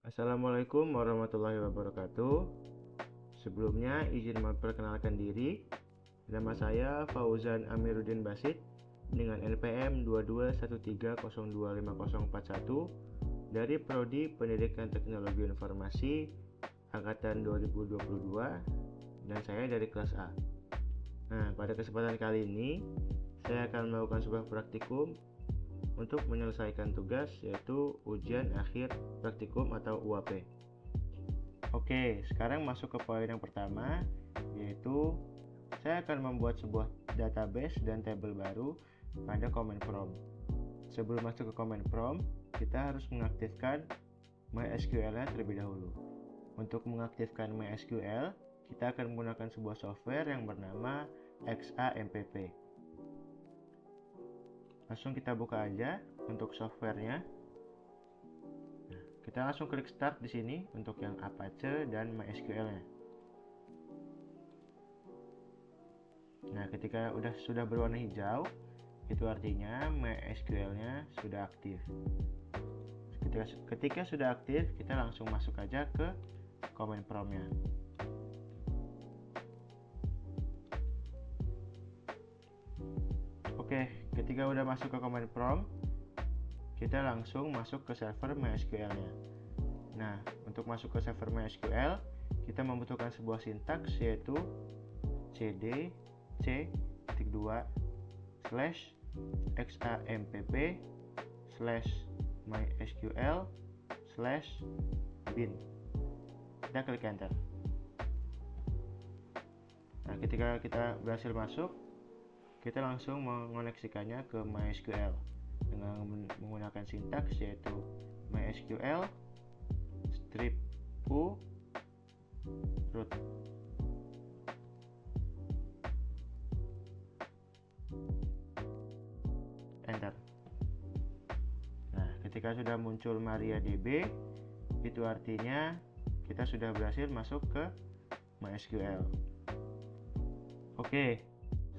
Assalamualaikum warahmatullahi wabarakatuh. Sebelumnya izin memperkenalkan diri. Nama saya Fauzan Amiruddin Basit dengan NPM 2213025041 dari Prodi Pendidikan Teknologi Informasi angkatan 2022 dan saya dari kelas A. Nah, pada kesempatan kali ini saya akan melakukan sebuah praktikum untuk menyelesaikan tugas, yaitu ujian akhir praktikum atau UAP. Oke, sekarang masuk ke poin yang pertama, yaitu saya akan membuat sebuah database dan tabel baru pada command prompt. Sebelum masuk ke command prompt, kita harus mengaktifkan MySQL-nya terlebih dahulu. Untuk mengaktifkan MySQL, kita akan menggunakan sebuah software yang bernama XAMPP. Langsung kita buka aja untuk softwarenya. Nah, kita langsung klik start di sini untuk yang Apache dan MySQL-nya. Nah, ketika sudah berwarna hijau, itu artinya MySQL-nya sudah aktif. Ketika sudah aktif, kita langsung masuk aja ke command prompt-nya. Oke, ketika udah masuk ke command prompt, kita langsung masuk ke server MySQL-nya. Nah, untuk masuk ke server MySQL, kita membutuhkan sebuah sintaks, yaitu cd c:2/xampp/mysql/bin. Kita klik enter. Nah, ketika kita berhasil masuk, kita langsung mengoneksikannya ke MySQL dengan menggunakan sintaks, yaitu MySQL -u root. Enter. Nah, ketika sudah muncul MariaDB, itu artinya kita sudah berhasil masuk ke MySQL. Oke,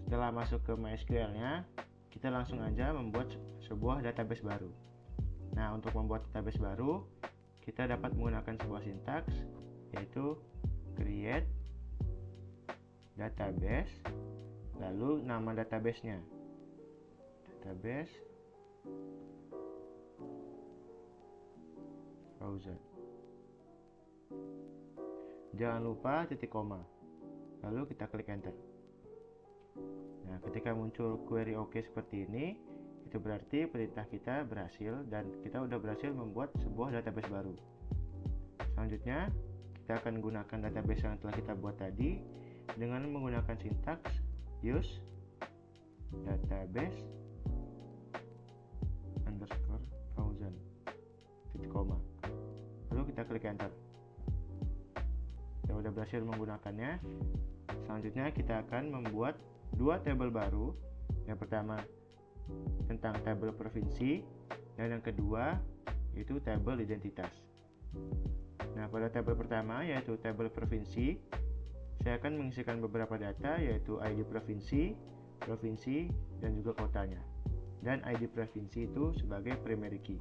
setelah masuk ke MySQL-nya, kita langsung aja membuat sebuah database baru. Nah, untuk membuat database baru, kita dapat menggunakan sebuah sintaks, yaitu create database, lalu nama database-nya. Database Fauzan. Jangan lupa titik koma. Lalu kita klik enter. Nah, ketika muncul query OK seperti ini, itu berarti perintah kita berhasil dan kita udah berhasil membuat sebuah database baru. Selanjutnya, kita akan gunakan database yang telah kita buat tadi dengan menggunakan sintaks use database underscore Fauzan titik koma. Lalu kita klik enter. Kita udah berhasil menggunakannya. Selanjutnya kita akan membuat dua tabel baru. Yang pertama tentang tabel provinsi dan yang kedua itu tabel identitas. Nah, pada tabel pertama, yaitu tabel provinsi, saya akan mengisikan beberapa data, yaitu ID provinsi, dan juga kotanya. Dan ID provinsi itu sebagai primary key.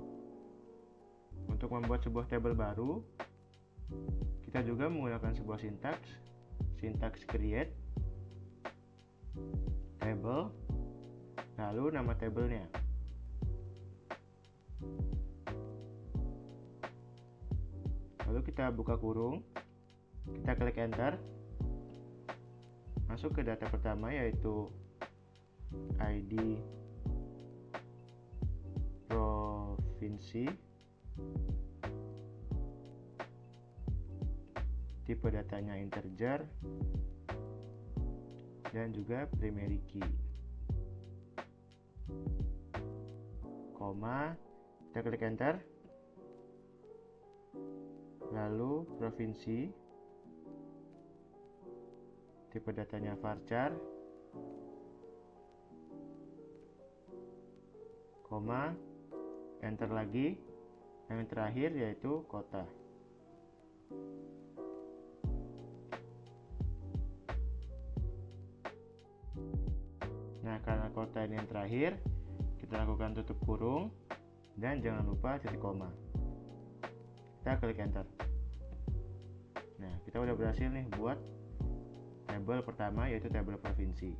Untuk membuat sebuah tabel baru, kita juga menggunakan sebuah sintaks create table, lalu nama tabelnya. Lalu kita buka kurung, kita klik enter, masuk ke data pertama, yaitu ID provinsi, tipe datanya integer, dan juga primary key, koma, kita klik enter, lalu provinsi, tipe datanya varchar, koma, enter lagi, yang terakhir yaitu kota. Nah, karena kota ini yang terakhir, kita lakukan tutup kurung dan jangan lupa titik koma. kita klik enter. Nah, kita udah berhasil nih buat tabel pertama, yaitu tabel provinsi.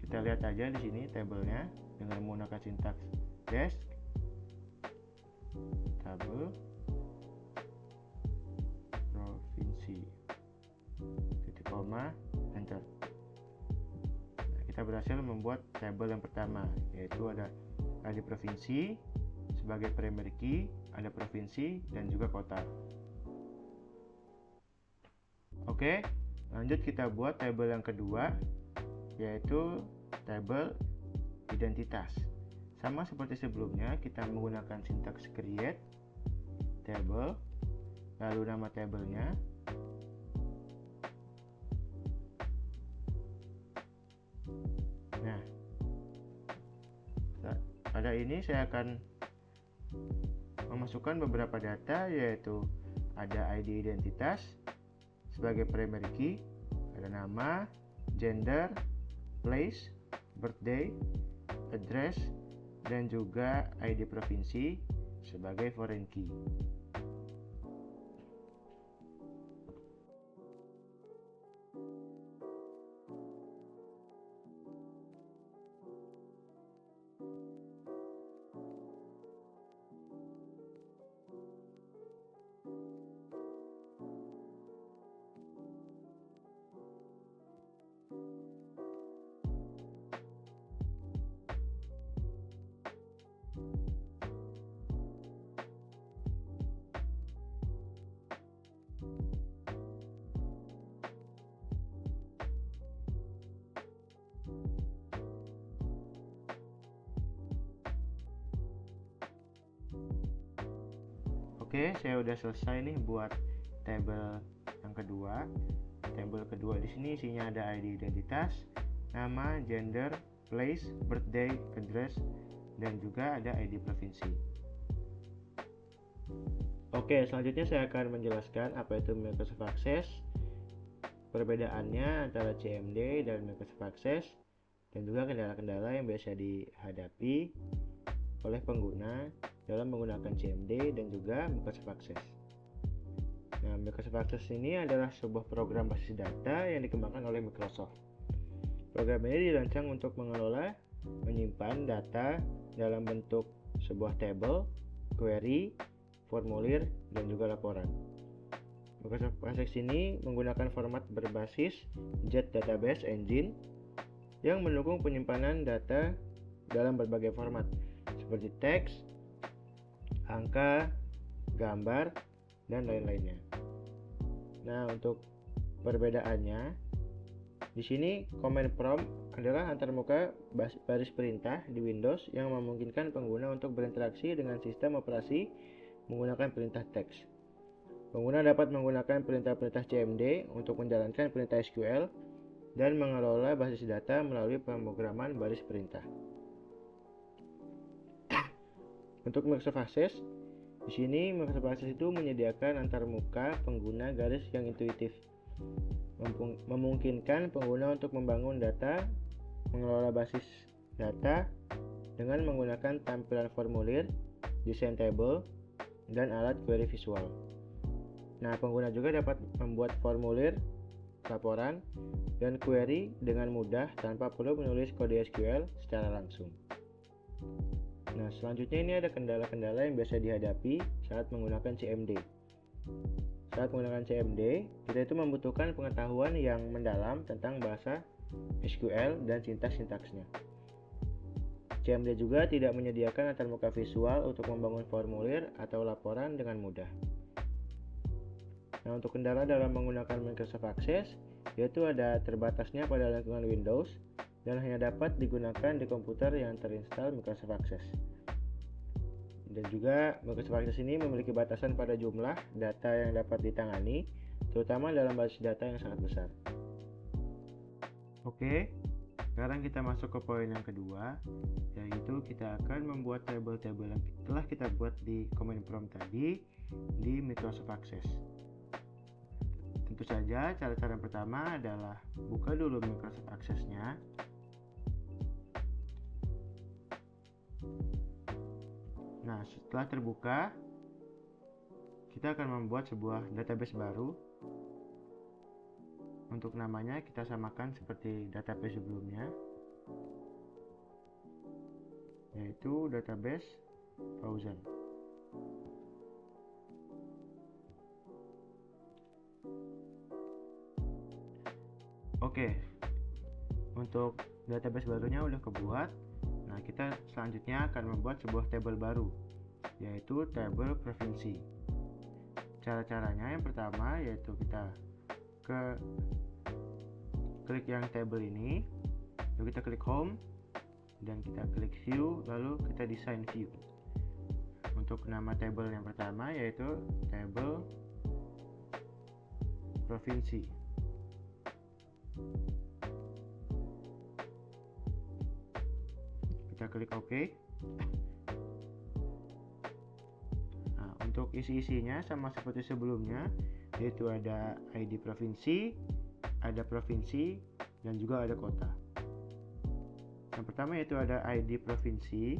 Kita lihat aja di sini tabelnya dengan menggunakan sintaks desk, tabel provinsi, titik koma, enter. Nah, kita berhasil membuat tabel yang pertama, yaitu ada ID provinsi sebagai primary key, ada provinsi dan juga kota. Oke, lanjut kita buat tabel yang kedua, yaitu tabel identitas. Sama seperti sebelumnya, kita menggunakan sintaks create table, lalu nama tabelnya, nah pada ini saya akan memasukkan beberapa data, yaitu ada ID identitas sebagai primary key, ada nama, gender, place, birthday, address, dan juga ID provinsi sebagai foreign key. Oke, saya udah selesai nih buat tabel yang kedua. Tabel kedua di sini isinya ada ID identitas, nama, gender, place, birthday, address, dan juga ada ID provinsi. Oke, selanjutnya saya akan menjelaskan apa itu Microsoft Access, perbedaannya antara CMD dan Microsoft Access, dan juga kendala-kendala yang biasa dihadapi oleh pengguna dalam menggunakan CMD dan juga Microsoft Access. Nah, Microsoft Access ini adalah sebuah program basis data yang dikembangkan oleh Microsoft. Program ini dirancang untuk mengelola, menyimpan data dalam bentuk sebuah tabel, query, formulir, dan juga laporan. Microsoft Access ini menggunakan format berbasis Jet Database Engine yang mendukung penyimpanan data dalam berbagai format seperti teks, angka, gambar, dan lain-lainnya. Nah, untuk perbedaannya, di sini command prompt adalah antarmuka baris perintah di Windows yang memungkinkan pengguna untuk berinteraksi dengan sistem operasi menggunakan perintah teks. Pengguna dapat menggunakan perintah-perintah CMD untuk menjalankan perintah SQL dan mengelola basis data melalui pemrograman baris perintah. Untuk Microsoft Access, di sini Microsoft Access itu menyediakan antarmuka pengguna garis yang intuitif, memungkinkan pengguna untuk membangun data, mengelola basis data dengan menggunakan tampilan formulir, desain table, dan alat query visual. Nah, pengguna juga dapat membuat formulir, laporan, dan query dengan mudah tanpa perlu menulis kode SQL secara langsung. Nah, selanjutnya ini ada kendala-kendala yang biasa dihadapi saat menggunakan CMD. Saat menggunakan CMD, kita itu membutuhkan pengetahuan yang mendalam tentang bahasa SQL dan sintaks-sintaksnya. CMD juga tidak menyediakan antarmuka visual untuk membangun formulir atau laporan dengan mudah. Nah, untuk kendala dalam menggunakan Microsoft Access, yaitu ada terbatasnya pada lingkungan Windows dan hanya dapat digunakan di komputer yang terinstall Microsoft Access. Dan juga Microsoft Access ini memiliki batasan pada jumlah data yang dapat ditangani, terutama dalam basis data yang sangat besar. Oke, sekarang kita masuk ke poin yang kedua, yaitu kita akan membuat tabel-tabel yang telah kita buat di command prompt tadi di Microsoft Access. Tentu saja cara-cara yang pertama adalah buka dulu Microsoft Access-nya. Nah, setelah terbuka, kita akan membuat sebuah database baru. Untuk namanya kita samakan seperti database sebelumnya, yaitu database Frozen. Oke, untuk database barunya udah kebuat. Nah, kita selanjutnya akan membuat sebuah table baru, yaitu table provinsi. Cara-caranya yang pertama yaitu kita klik yang table ini, lalu kita klik home dan kita klik view, lalu kita design view. Untuk nama table yang pertama yaitu table provinsi. Kita klik OK. Nah, untuk isi-isinya sama seperti sebelumnya, yaitu ada ID provinsi, ada provinsi, dan juga ada kota. Yang pertama yaitu ada ID provinsi.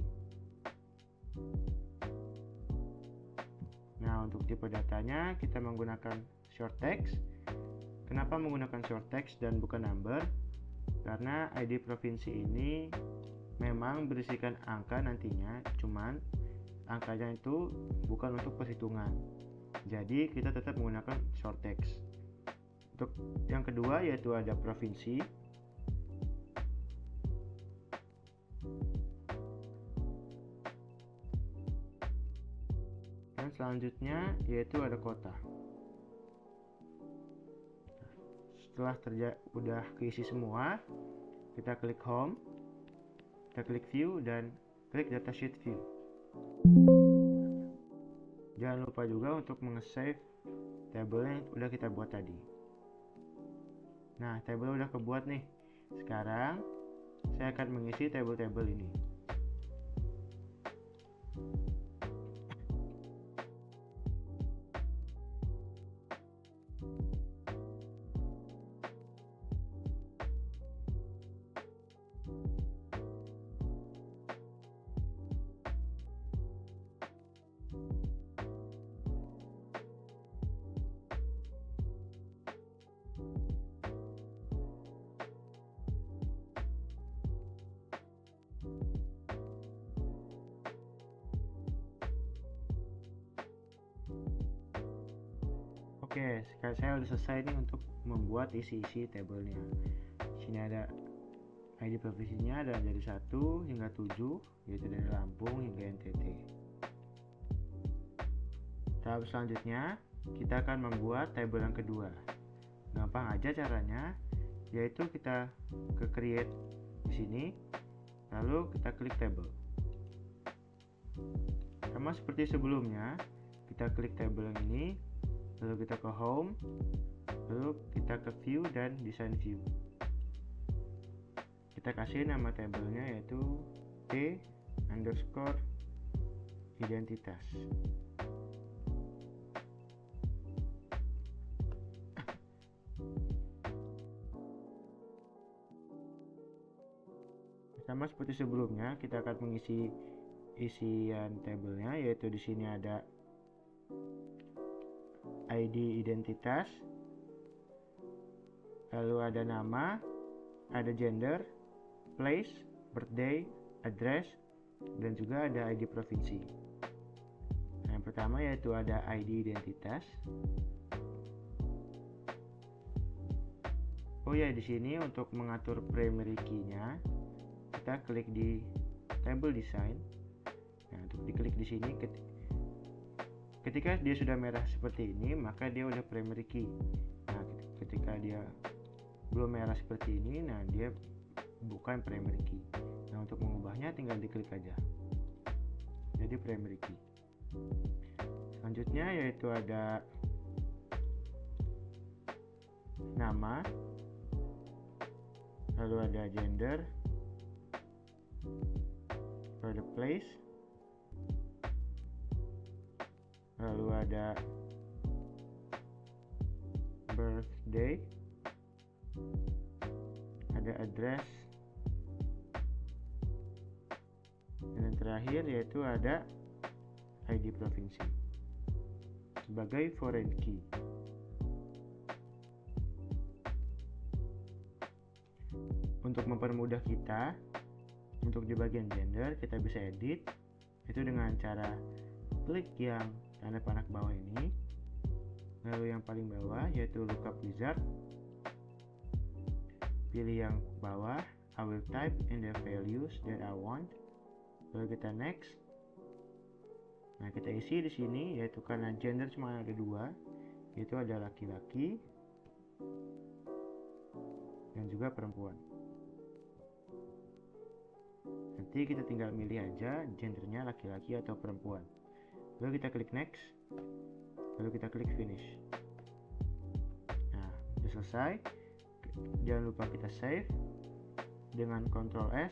Nah, untuk tipe datanya kita menggunakan short text. Kenapa menggunakan short text dan bukan number? Karena ID provinsi ini memang berisikan angka nantinya, cuman angkanya itu bukan untuk perhitungan. Jadi kita tetap menggunakan short text. Untuk yang kedua yaitu ada provinsi. Dan selanjutnya yaitu ada kota. Setelah udah keisi semua, kita klik home, kita klik view dan klik datasheet view. Jangan lupa juga untuk meng-save table yang udah kita buat tadi. Nah, table udah kebuat nih. Sekarang saya akan mengisi table-table ini. Oke, sekarang saya udah selesai nih untuk membuat isi-isi tabelnya. Sini ada ID provinsinya, ada dari 1 hingga 7, yaitu dari Lampung hingga NTT. Tahap selanjutnya, kita akan membuat tabel yang kedua. Gampang aja caranya, yaitu kita ke create di sini, lalu kita klik table. Sama seperti sebelumnya, kita klik table yang ini, lalu kita ke home, lalu kita ke view dan design view. Kita kasih nama tabelnya yaitu T_identitas. Sama seperti sebelumnya, kita akan mengisi isian tabelnya, yaitu di sini ada ID identitas, lalu ada nama, ada gender, place, birthday, address, dan juga ada ID provinsi. Nah, yang pertama yaitu ada ID identitas. Oh ya, di sini untuk mengatur primary key-nya, kita klik di table design. Nah, untuk diklik di sini, ketika dia sudah merah seperti ini, maka dia udah primary key. Nah, ketika dia belum merah seperti ini, nah dia bukan primary key. Nah, untuk mengubahnya tinggal diklik aja. Jadi primary key. Selanjutnya yaitu ada nama, lalu ada gender, lalu ada place, lalu ada birthday, ada address, dan yang terakhir yaitu ada ID provinsi. sebagai foreign key. Untuk mempermudah kita, untuk di bagian gender kita bisa edit, itu dengan cara klik yang tanda panah bawah ini, lalu yang paling bawah yaitu lookup wizard, pilih yang bawah, I will type in the values that I want, lalu kita next. Nah, kita isi di sini yaitu karena gender cuma ada dua, yaitu ada laki-laki dan juga perempuan. Nanti kita tinggal milih aja gendernya laki-laki atau perempuan. Lalu kita klik next, lalu kita klik finish. Nah, sudah selesai. Jangan lupa kita save dengan Ctrl S,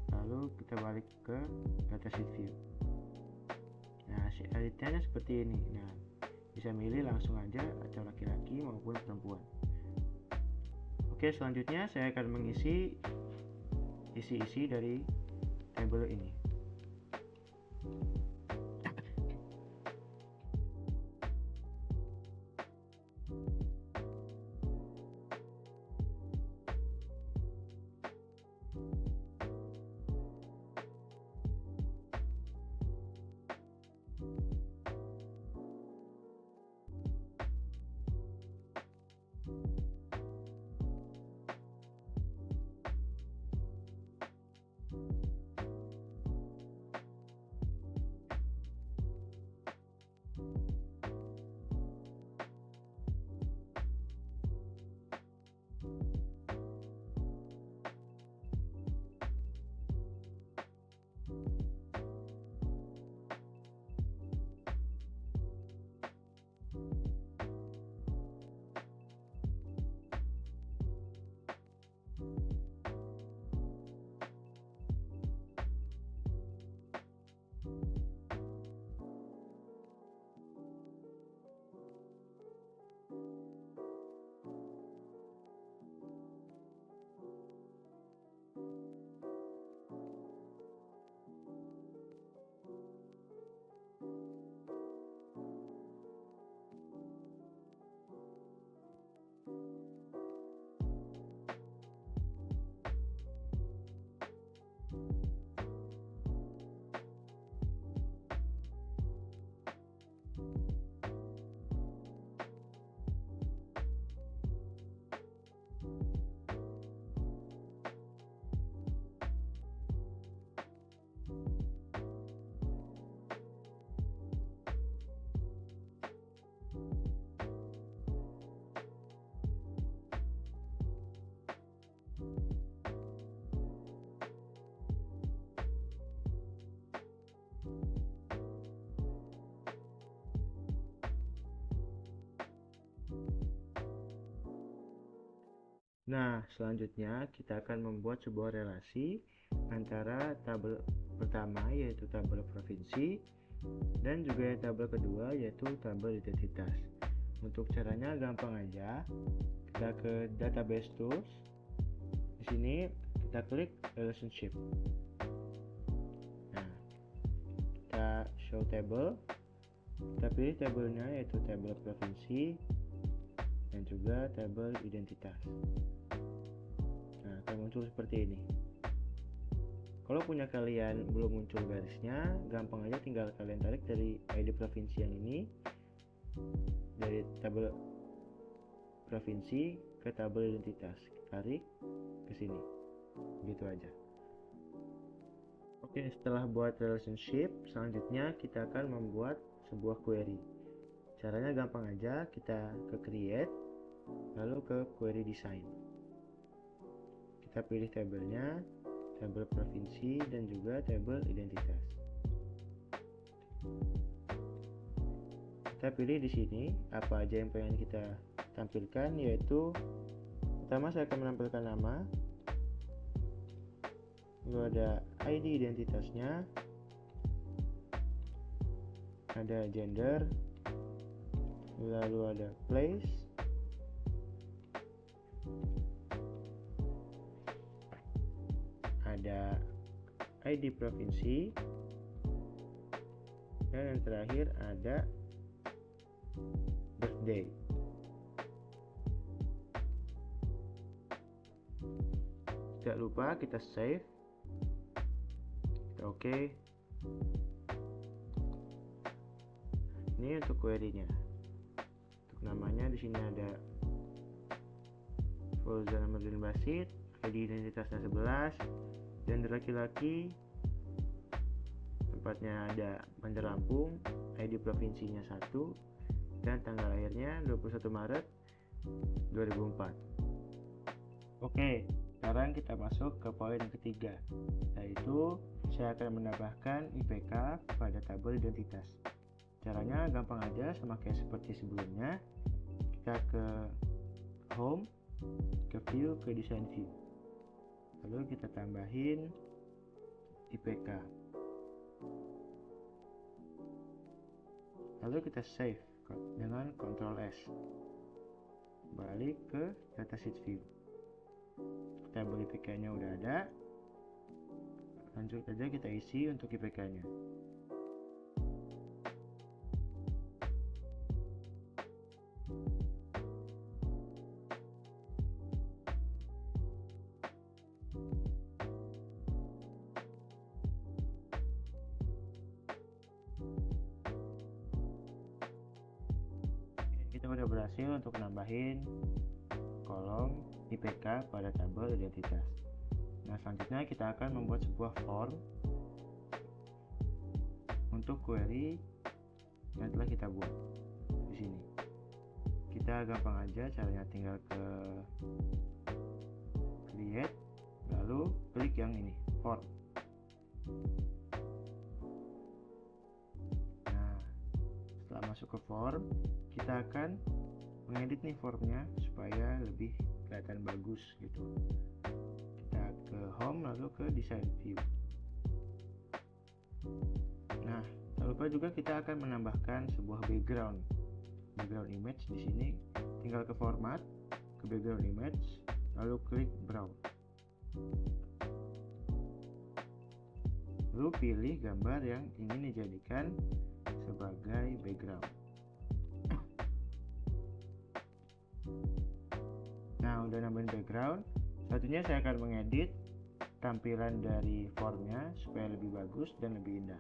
lalu kita balik ke datasheet view. Nah, editnya seperti ini. Nah, bisa milih langsung aja atau laki-laki maupun perempuan. Oke, selanjutnya saya akan mengisi isi dari tabel ini. Nah, selanjutnya kita akan membuat sebuah relasi antara tabel pertama yaitu tabel provinsi dan juga tabel kedua yaitu tabel identitas. Untuk caranya gampang aja. Kita ke database tools. Di sini kita klik relationship. Nah, kita show table. Kita pilih tabelnya yaitu tabel provinsi dan juga tabel identitas. Nah, akan muncul seperti ini. Kalau punya kalian belum muncul garisnya, gampang aja tinggal kalian tarik dari ID provinsi yang ini, dari tabel provinsi ke tabel identitas, tarik ke sini, gitu aja. Oke, setelah buat relationship, selanjutnya kita akan membuat sebuah query. Caranya gampang aja, kita ke create, lalu ke query design. Kita pilih tabelnya, tabel provinsi dan juga tabel identitas. Kita pilih di sini apa aja yang pengen kita tampilkan, yaitu pertama saya akan menampilkan nama, lalu ada ID identitasnya, ada gender, lalu ada place, ada ID provinsi, dan yang terakhir ada day. Tidak lupa kita save, kita oke. Ini untuk query-nya. Untuk namanya di sini ada Fauzan Ahmadudin Basit, ID identitasnya 11, gender laki-laki, tempatnya ada Bandar Lampung, ID provinsinya 1, dan tanggal lahirnya 21 Maret 2004. Oke, sekarang kita masuk ke poin yang ketiga, yaitu saya akan menambahkan IPK pada tabel identitas. Caranya gampang aja, sama kayak seperti sebelumnya. Kita ke home, ke view, ke design view, lalu kita tambahin IPK, lalu kita save dengan Ctrl S, balik ke datasheet view. Tabel IPK nya udah ada, lanjut aja kita isi untuk IPK nya. Kita udah berhasil untuk nambahin kolom IPK pada tabel identitas. Nah, selanjutnya kita akan membuat sebuah form untuk query yang telah kita buat di sini. Kita gampang aja, caranya tinggal ke create, lalu klik yang ini, form. Nah, setelah masuk ke form, kita akan mengedit nih formnya supaya lebih kelihatan bagus gitu. Kita ke home, lalu ke design view. Nah, tak lupa juga kita akan menambahkan sebuah background image di sini. Tinggal ke format, ke background image, lalu klik brown. Lalu pilih gambar yang ingin dijadikan sebagai background. Nah, udah nambahin background. Selanjutnya saya akan mengedit tampilan dari formnya supaya lebih bagus dan lebih indah.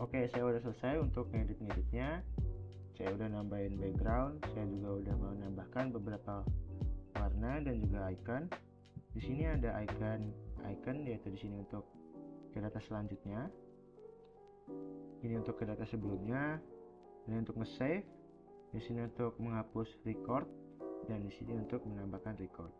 Oke, saya udah selesai untuk ngedit-ngeditnya. Saya udah nambahin background, saya juga udah menambahkan beberapa warna dan juga icon. Di sini ada icon yaitu di sini untuk ke data selanjutnya. Ini untuk ke data sebelumnya. Ini untuk nge-save. Di sini untuk menghapus record dan di sini untuk menambahkan record.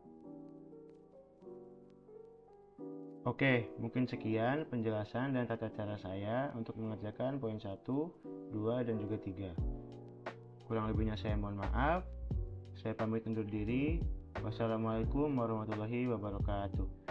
Oke, mungkin sekian penjelasan dan tata cara saya untuk mengerjakan poin 1, 2, dan juga 3. Kurang lebihnya saya mohon maaf. Saya pamit undur diri. Wassalamualaikum warahmatullahi wabarakatuh.